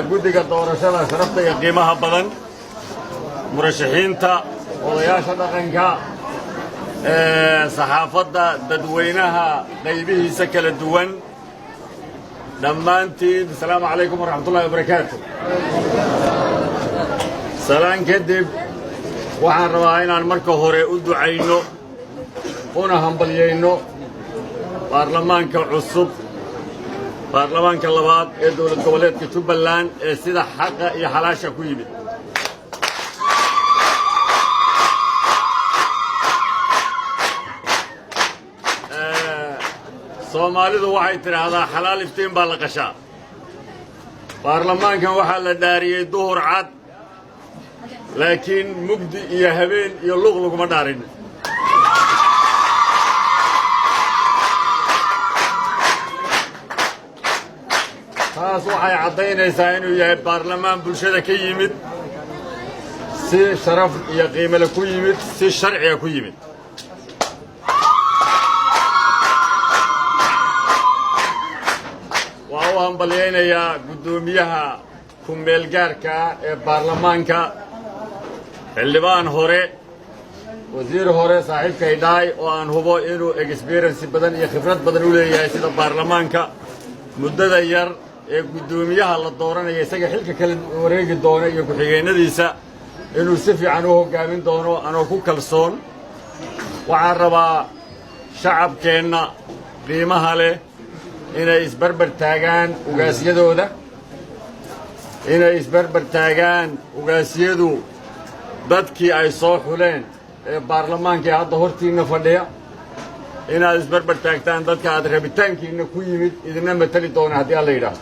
guddiga doorashada sharafta iyo qiimaha badan murashaxiinta odayaasha dhaqanka saxaafadda dadweynaha qaybihiisa kala duwan dhammaantiin asalaamu calaykum waraxmatullahi wabarakaatu salaan kadib waxaan rabaa inaan marka hore u ducayno una hambalyayno baarlamaanka cusub baarlamaanka labaad ee dowlad goboleedka Jubbaland ee sida xaqa iyo xalaasha ku yimid Soomaalidu waxay tiraahdaa xalaal iftiin baa la qashaa baarlamaankan waxaa la dhaariyay duhur cad laakiin mugdi iyo habeen iyo luqluq ma dhaarin taas waxay caddaynaysaa inuu yahay baarlamaan bulshada ka yimid si sharaf iyo qiimo leh ku yimid si sharci ah ku yimid waa u hambalyaynayaa guddoomiyaha ku-meel gaarka ee baarlamaanka xildhibaan hore wasiir hore saaxiibkay dhaay oo aan hubo inuu experience badan iyo khibrad badan u leeyahay sida baarlamaanka muddada yar ee guddoomiyaha la dooranaya isaga xilka kala wareegi doona iyo ku-xigeenadiisa inuu si fiican u hoggaamin doono anoo ku kalsoon waxaan rabaa shacabkeenna qiimaha leh inay isbarbar taagaan ugaasyadooda inay isbarbar taagaan ugaasyadu dadkii ay soo xuleen ee baarlamaanka ee hadda hortiinna fadhiya inaad isbarbar taagtaan dadka aad rabitaankiinna ku yimid idina matali doona haddii alla yidhaahdo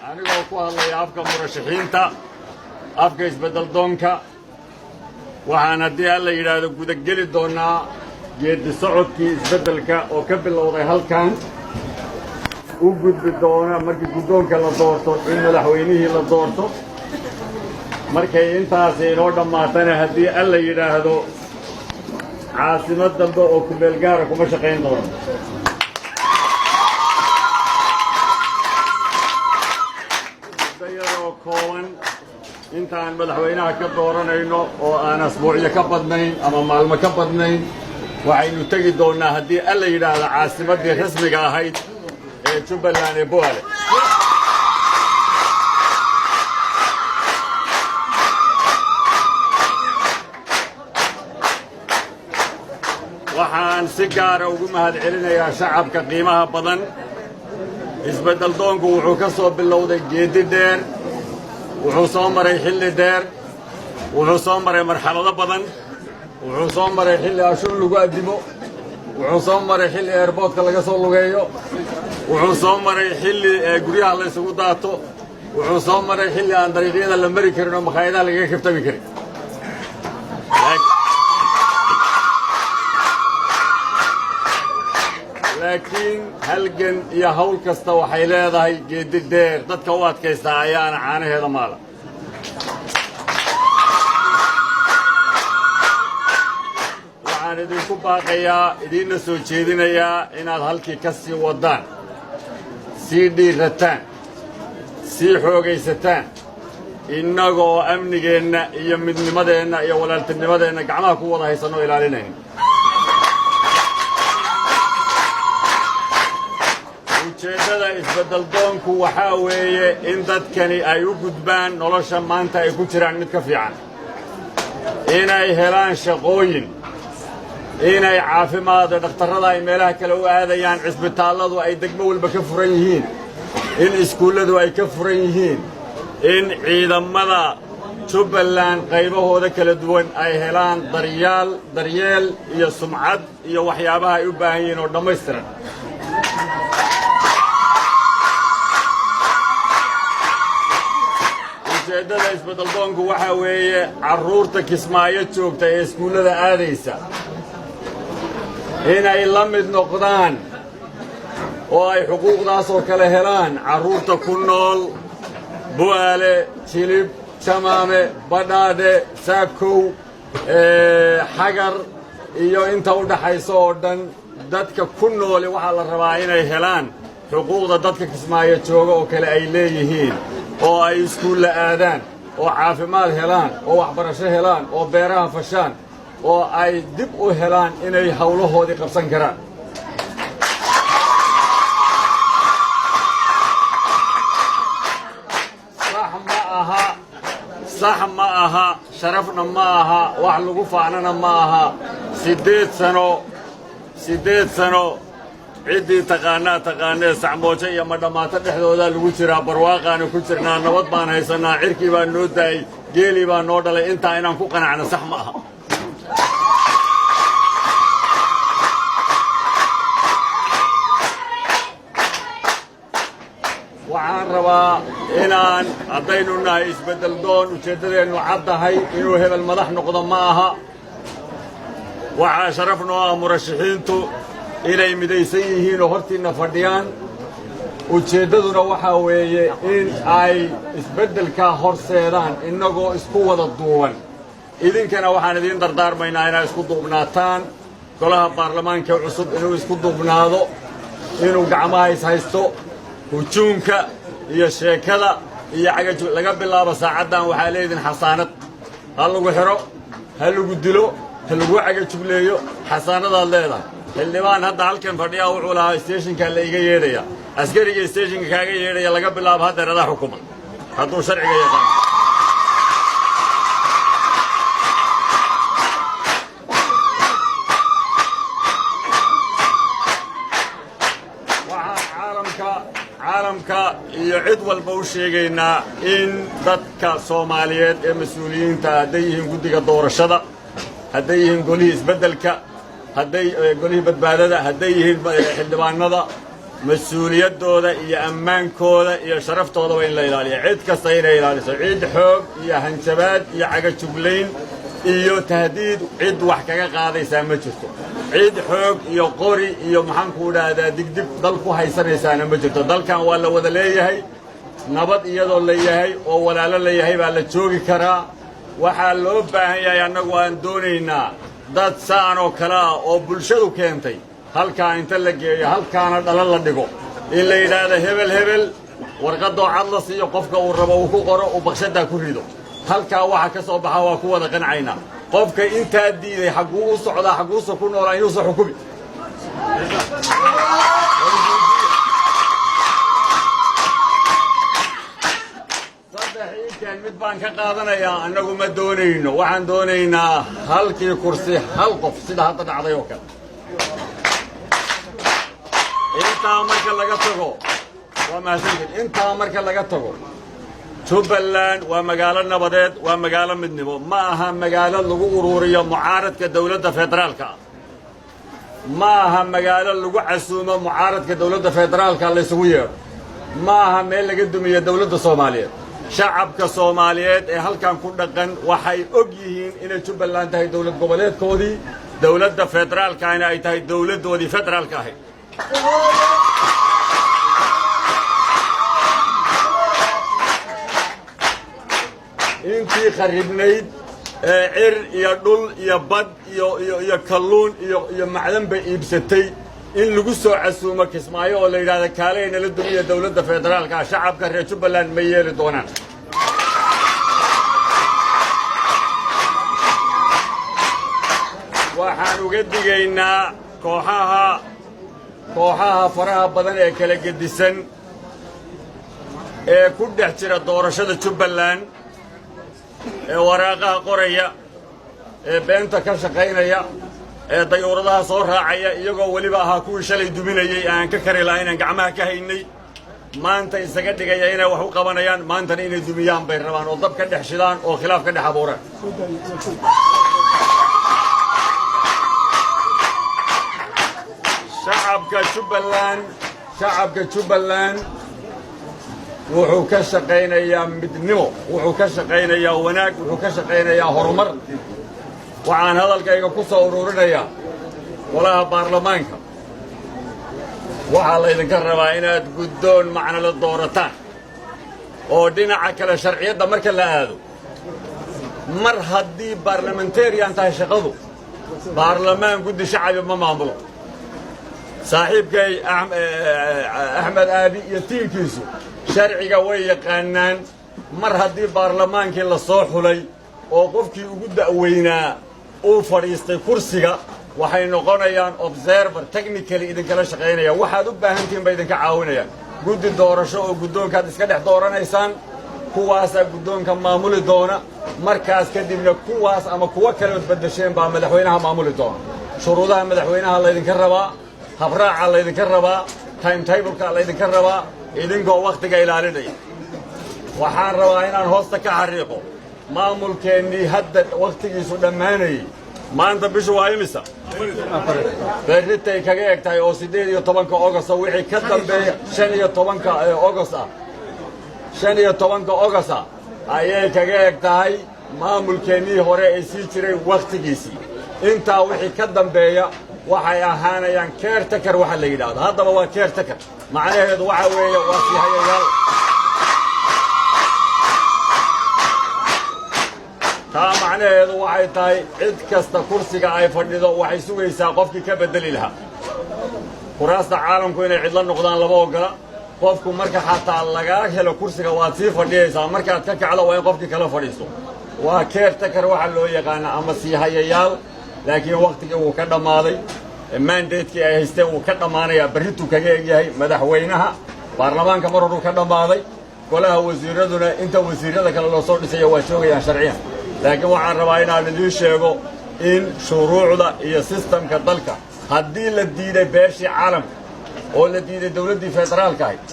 anigoo ku hadlaya afka murashaxiinta afka isbeddeldoonka waxaan haddii alla yidhaahdo gudageli doonnaa geeddi socodkii isbeddelka oo ka bilowday halkan u gudbi doona markii guddoonka la doorto in madaxweynihii la doorto markay intaasi inoo dhammaatana haddii alla yidhaahdo caasimad dambe oo ku-meel gaara kuma shaqayn doono muddo yaroo kooban intaan madaxweynaha ka dooranayno oo aan asbuucyo ka badnayn ama maalmo ka badnayn waxaynu tegi doonnaa haddii alla yidhaahdo caasimaddii rasmiga ahayd ee Jubbaland ee Bu'aale waxaan si gaara ugu mahadcelinayaa shacabka qiimaha badan isbeddeldoonku wuxuu ka soo bilowday geedi dheer wuxuu soo maray xilli dheer wuxuu soo maray marxalado badan wuxuu soo maray xilli ashur lagu addimo wuxuu soo maray xilli airboodka laga soo lugeeyo wuxuu soo maray xilli guryaha la isugu daato wuxuu soo maray xilli aan dariiqyada la mari karin oo makhaayadaha lagaga kaftami karin laakiin halgan iyo hawl kasta waxay leedahay geedi dheer dadka u adkaystaa ayaana caanaheeda maala waxaan idinku baaqayaa idiinna soo jeedinayaa inaad halkii ka sii waddaan sii dhiirataan sii xoogaysataan innagoo amnigeenna iyo midnimadeenna iyo walaaltinimadeenna gacmaha ku wada haysanoo ilaalinayna ujeeddada isbeddeldoonku waxaa weeye in dadkani ay u gudbaan nolosha maanta ay ku jiraan mid ka fiican inay helaan shaqooyin inay caafimaad dhakhtarrada ay meelaha kale u aadayaan cisbitaalladu ay degmo walba ka furan yihiin in iskuulladu ay ka furan yihiin in ciidamada Jubbaland qaybahooda kala duwan ay helaan daryeel iyo sumcad iyo waxyaabaha ay u baahan yihiin oo dhammaystiran ujeeddada isbeddeldoonku waxaa weeye carruurta Kismaayo joogta ee iskuullada aadaysa inay la mid noqdaan oo ay xuquuqdaas oo kale helaan carruurta ku nool Bu'aale Jilib Jamaame Badhaadhe Saakow xagar iyo inta u dhaxayso oo dhan dadka ku nooli waxaa la rabaa inay helaan xuquuqda dadka Kismaayo jooga oo kale ay leeyihiin oo ay iskuulla aadaan oo caafimaad helaan oo waxbarasho helaan oo beeraha fashaan oo ay dib u helaan inay hawlahoodii qabsan karaan صح ما أها شرفنا ما أها وحلو فعننا ما أها سيديت سنو عدي تقانا سعموشي يا مدام تدحدو ذا الوشرة برواقان وكشرنا نوض بان هيسنا عركي بان نوداي جيلي بان نودالي انتا اينا نفوقنا عنا صح ما أها waxaan rabaa inaan haddaynu nahay isbeddel doon ujeeddadeennu caddahay inuu hebel madax noqdo ma aha waxaa sharaf noo ah murashaxiintu inay midaysan yihiin oo hortiinna fadhiyaan ujeeddaduna waxaa weeye in ay isbeddelkaa horseedaan innagoo isku wada duuban idinkana waxaan idiin dardaarmaynaa inay isku duubnaataan golaha baarlamaanka cusub inuu isku duubnaado inuu gacmaha is haysto hujuumka iyo sheekada iyo cagajug laga bilaabo saacaddan waxaa leedin xasaanad ha lagu xiro ha lagu dilo ha lagu cagajugleeyo xasaanadaad leedahay xildhibaan hadda halkan fadhiya wuxuu lahaa stationka la iga yeedhaya askariga stationka kaaga yeedhaya laga bilaabo haddeer adaa xukuma hadduu sharciga yaqaan caalamka iyo cid walba u sheegaynaa in dadka Soomaaliyeed ee mas'uuliyiinta hadday yihiin guddiga doorashada hadday yihiin golihii isbeddelka hadday golihii badbaadada hadday yihiin xildhibaanada mas'uuliyadooda iyo ammaankooda iyo sharaftooda in la ilaaliyo cid kasta inay ilaaliso cid xoog iyo hanjabaad iyo cagajuglayn iyo tahdiid cid wax kaga qaadaysaa ma jirto cid xoog iyo qori iyo maxaan ku dhahdaa digdig dal ku haysanaysaana ma jirto dalkan waa la wada leeyahay nabad iyadoo la yahay oo walaalo la yahay baa la joogi karaa waxaa loo baahan yahay annagu aan doonaynaa dad saan oo kale ah oo bulshadu keentay halkaa inta la geeyo halkaana dhalan la dhigo in la yidhaahdo hebel hebel warqadoo cad la siiyo qofka uu rabo uu ku qoro uu bakshadaa ku rido halkaa waxa ka soo baxa waa ku wada qancaynaa qofka intaa diiday xagguu u socdaa xagguusa ku noolaa inuusan xukumi saddex mid baan ka qaadanayaa annagu ma doonayno waxaan doonaynaa halkii kursi hal qof sida hadda dhacday oo kale intaa marka laga tago waa mahadsantiin intaa marka laga tago Jubbaland waa magaalo nabadeed waa magaalo midnimo ma aha magaalo lagu ururiyo mucaaradka dawladda federaalka ma aha magaalo lagu casuumo mucaaradka dawladda federaalka la isugu yeero ma aha meel laga dumiyo dawladda Soomaaliyeed shacabka Soomaaliyeed ee halkan ku dhaqan waxay og yihiin inay Jubbaland tahay dawlad goboleedkoodii dawladda federaalka ay tahay dawladoodii federaalka ahayd intii qaribnayd cir iyo dhul iyo bad iyo kalluun iyo macdan bay iibsatay in lagu soo casuumo Kismaayo oo la yiraahdo kaaleyna la dumiyo dawladda federaalka shacabka reer Jubbaland ma yeeli doonaan waxaan uga digaynaa kooxaha faraha badan ee kala gedisan ee ku dhex jira doorashada Jubbaland ee waraaqaha qoraya ee beenta ka shaqaynaya ee dayuuradaha soo raacaya iyagoo waliba ahaa kuwii shalay duminayay aan ka kari lahayn aan gacmaha ka haynay maanta isaga dhigaya inay wax u qabanayaan maantana inay dumiyaan bay rabaan oo dab ka dhex shidaan oo khilaaf ka dhex abuuraan shacabka Jubbaland wuxuu ka shaqaynayaa midnimo wuxuu ka shaqaynayaa wanaag wuxuu ka shaqaynayaa horumar waxaan hadalkayga ku soo ururinayaa golaha baarlamaanka waxaa la idinka rabaa inaad guddoon macno la doorataan oo dhinaca kale sharciyadda marka la aado mar haddii baarlamentarian tahay shaqadu baarlamaan guddi shacabi ma maamulo saaxiibkay axmed aabi iyo tiinkiisu sharciga way yaqaanaan mar haddii baarlamaankii la soo xulay oo qofkii ugu da'weynaa uu fadhiistay kursiga waxay noqonayaan observer technically idinkala shaqaynaya waxaad u baahantihiin bay idinka caawinayaan guddi doorasho oo guddoonkaad iska dhex dooranaysaan kuwaasaa guddoonka maamuli doona markaas kadibna kuwaas ama kuwo kaleod beddesheen baa madaxweynaha maamuli doona shuruudaha madaxweynaha laydinka rabaa habraaca laydinka rabaa timetableka laydinka rabaa idinkoo wakhtiga ilaalinaya waxaan rabaa inaan hoosta ka xariiqo maamulkeennii hadda wakhtigiisu dhammaanayey maanta bishu waa imisa berritay kaga eg tahay oo 18 ogosta wixii ka dambeeya 15 ogost ah 15 ogost ayay kaga eg tahay maamulkeennii hore ee sii jiray wakhtigiisii intaa wixii ka dambeeya waxay ahaanayaan caretaker waxa la yidhaahdo haddaba waa caretaker macnaheedu waxa weeye waa sii hayayaal taa macnaheedu waxay tahay cid kasta kursiga ay fadhido waxay sugaysaa qofkii ka beddeli lahaa kuraasta caalamku inay cidla noqdaan lama ogola qofku marka xataa lagaa helo kursiga waad sii fadhiyaysaa markaad ka kacdo waa in qofkii kala fadhiiso waa caretaker waxa loo yaqaana ama sii hayayaal laakiin wakhtigii wuu ka dhammaaday mandatekii ay haysteen wuu ka dhammaanayaa berrituu kaga egyahay madaxweynaha baarlamaanka mar horuu ka dhammaaday golaha wasiiraduna inta wasiirada kale loo soo dhisaya waa joogayaan sharciyan laakiin waxaan rabaa inaan idiin sheego in shuruucda iyo sistamka dalka haddii la diiday beeshii caalamka oo la diiday dawladdii federaalka ahayd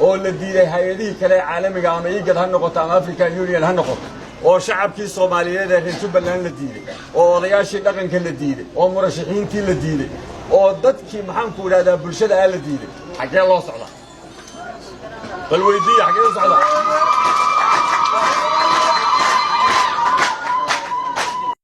oo la diiday hay-adihii kale ee caalamiga ama igad ha noqoto ama african union ha noqoto oo shacabkii soomaaliyeed ee reer jubbaland la diiday oo odayaashii dhaqanka la diiday oo murashaxiintii la diiday oo dadkii maxaanku idhahdaa bulshada aa la diiday xaggee loo socdaa bal weydiiya xaggee u socdaa